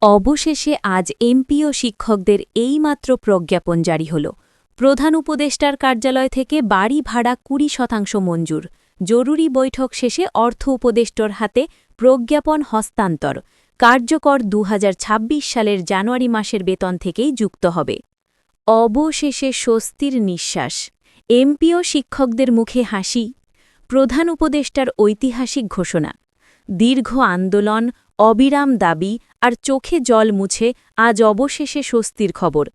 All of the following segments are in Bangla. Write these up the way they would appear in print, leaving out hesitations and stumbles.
অবশেষে আজ এমপিও শিক্ষকদের এইমাত্র প্রজ্ঞাপন জারি হল। প্রধান উপদেষ্টার কার্যালয় থেকে বাড়ি ভাড়া ২০% মঞ্জুর। জরুরি বৈঠক শেষে অর্থ উপদেষ্টার হাতে প্রজ্ঞাপন হস্তান্তর। কার্যকর ২০২৬ সালের জানুয়ারি মাসের বেতন থেকেই যুক্ত হবে। অবশেষে স্বস্তির নিঃশ্বাস। এমপিও শিক্ষকদের মুখে হাসি। প্রধান উপদেষ্টার ঐতিহাসিক ঘোষণা। দীর্ঘ আন্দোলন, অবিরাম দাবি আর চোখে জল মুছে আজ অবশেষে স্বস্তির খবর।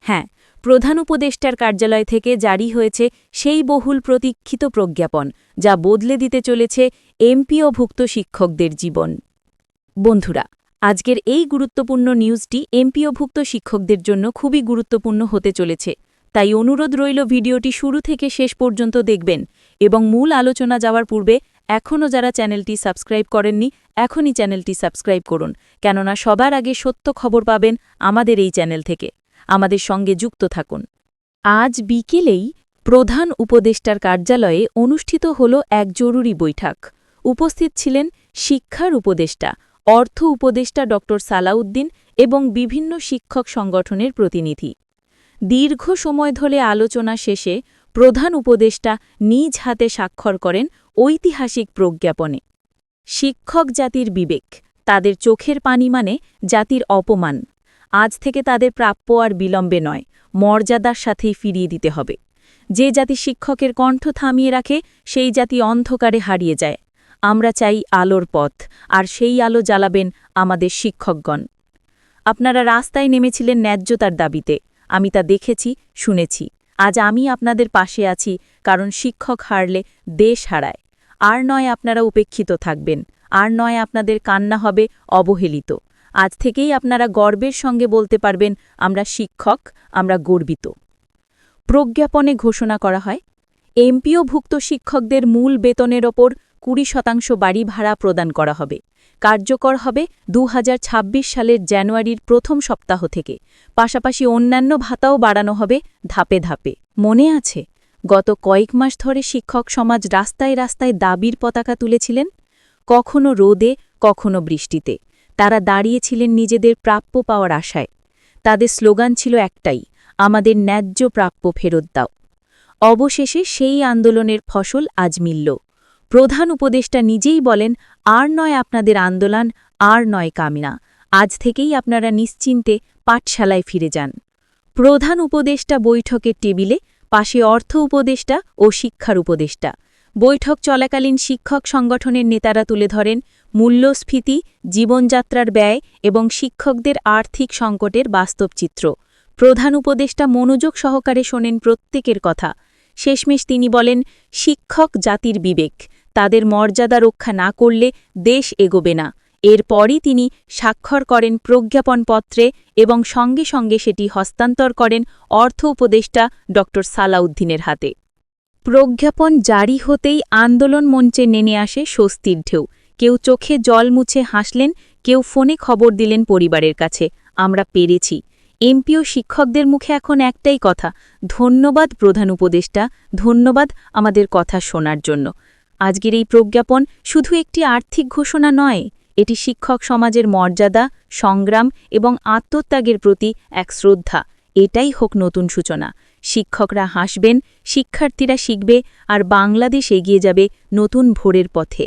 হ্যাঁ, প্রধান উপদেষ্টার কার্যালয় থেকে জারি হয়েছে সেই বহুল প্রতীক্ষিত প্রজ্ঞাপন, যা বদলে দিতে চলেছে এমপিওভুক্ত শিক্ষকদের জীবন। বন্ধুরা, আজকের এই গুরুত্বপূর্ণ নিউজটি এমপিওভুক্ত শিক্ষকদের জন্য খুবই গুরুত্বপূর্ণ হতে চলেছে। তাই অনুরোধ রইল ভিডিওটি শুরু থেকে শেষ পর্যন্ত দেখবেন এবং মূল আলোচনা যাওয়ার পূর্বে এখনও যারা চ্যানেলটি সাবস্ক্রাইব করেননি এখনই চ্যানেলটি সাবস্ক্রাইব করুন, কেননা সবার আগে সত্য খবর পাবেন আমাদের এই চ্যানেল থেকে। আমাদের সঙ্গে যুক্ত থাকুন। আজ বিকেলেই প্রধান উপদেষ্টার কার্যালয়ে অনুষ্ঠিত হল এক জরুরি বৈঠক। উপস্থিত ছিলেন শিক্ষার উপদেষ্টা, অর্থ উপদেষ্টা ড সালাউদ্দিন এবং বিভিন্ন শিক্ষক সংগঠনের প্রতিনিধি। দীর্ঘ সময় ধরে আলোচনা শেষে প্রধান উপদেষ্টা নিজ হাতে স্বাক্ষর করেন ঐতিহাসিক প্রজ্ঞাপনে। শিক্ষক জাতির বিবেক, তাদের চোখের পানি মানে জাতির অপমান। আজ থেকে তাদের প্রাপ্য আর বিলম্বে নয়, মর্যাদার সাথেই ফিরিয়ে দিতে হবে। যে জাতি শিক্ষকের কণ্ঠ থামিয়ে রাখে সেই জাতি অন্ধকারে হারিয়ে যায়। আমরা চাই আলোর পথ, আর সেই আলো জ্বালাবেন আমাদের শিক্ষকগণ। আপনারা রাস্তায় নেমেছিলেন ন্যায্যতার দাবিতে, আমি তা দেখেছি, শুনেছি। আজ আমি আপনাদের পাশে আছি, কারণ শিক্ষক হারলে দেশ হারায়। আর নয় আপনারা উপেক্ষিত থাকবেন, আর নয় আপনাদের কান্না হবে অবহেলিত। আজ থেকেই আপনারা গর্বের সঙ্গে বলতে পারবেন, আমরা শিক্ষক, আমরা গর্বিত। প্রজ্ঞাপনে ঘোষণা করা হয়, এমপিওভুক্ত শিক্ষকদের মূল বেতনের ওপর ২০% বাড়ি ভাড়া প্রদান করা হবে। কার্যকর হবে ২০২৬ সালের জানুয়ারির প্রথম সপ্তাহ থেকে। পাশাপাশি অন্যান্য ভাতাও বাড়ানো হবে ধাপে ধাপে। মনে আছে, গত কয়েক মাস ধরে শিক্ষক সমাজ রাস্তায় রাস্তায় দাবির পতাকা তুলেছিলেন। কখনো রোদে, কখনো বৃষ্টিতে তারা দাঁড়িয়েছিলেন নিজেদের প্রাপ্য পাওয়ার আশায়। তাদের স্লোগান ছিল একটাই, আমাদের ন্যায্য প্রাপ্য ফেরত দাও। অবশেষে সেই আন্দোলনের ফসল আজ মিলল। প্রধান উপদেষ্টা নিজেই বলেন, আর নয় আপনাদের আন্দোলন, আর নয় কামনা। আজ থেকেই আপনারা নিশ্চিন্তে পাঠশালায় ফিরে যান। প্রধান উপদেষ্টা বৈঠকের টেবিলে, পাশে অর্থ উপদেষ্টা ও শিক্ষার উপদেষ্টা। বৈঠক চলাকালীন শিক্ষক সংগঠনের নেতারা তুলে ধরেন মূল্যস্ফীতি, জীবনযাত্রার ব্যয় এবং শিক্ষকদের আর্থিক সংকটের বাস্তব চিত্র। প্রধান উপদেষ্টা মনোযোগ সহকারে শোনেন প্রত্যেকের কথা। শেষমেশ তিনি বলেন, শিক্ষক জাতির বিবেক, তাদের মর্যাদা রক্ষা না করলে দেশ এগোবে না। এরপরই তিনি স্বাক্ষর করেন প্রজ্ঞাপনপত্রে এবং সঙ্গে সঙ্গে সেটি হস্তান্তর করেন অর্থ উপদেষ্টা ড সালাউদ্দিনের হাতে। প্রজ্ঞাপন জারি হতেই আন্দোলন মঞ্চে নেমে আসে স্বস্তির ঢেউ। কেউ চোখে জল মুছে হাসলেন, কেউ ফোনে খবর দিলেন পরিবারের কাছে, আমরা পেরেছি। এমপিও শিক্ষকদের মুখে এখন একটাই কথা, ধন্যবাদ প্রধান উপদেষ্টা, ধন্যবাদ আমাদের কথা শোনার জন্য। আজকের এই প্রজ্ঞাপন শুধু একটি আর্থিক ঘোষণা নয়, এটি শিক্ষক সমাজের মর্যাদা, সংগ্রাম এবং আত্মত্যাগের প্রতি এক শ্রদ্ধা। এটাই হোক নতুন সূচনা। শিক্ষকরা হাসবেন, শিক্ষার্থীরা শিখবে, আর বাংলাদেশ এগিয়ে যাবে নতুন ভোরের পথে।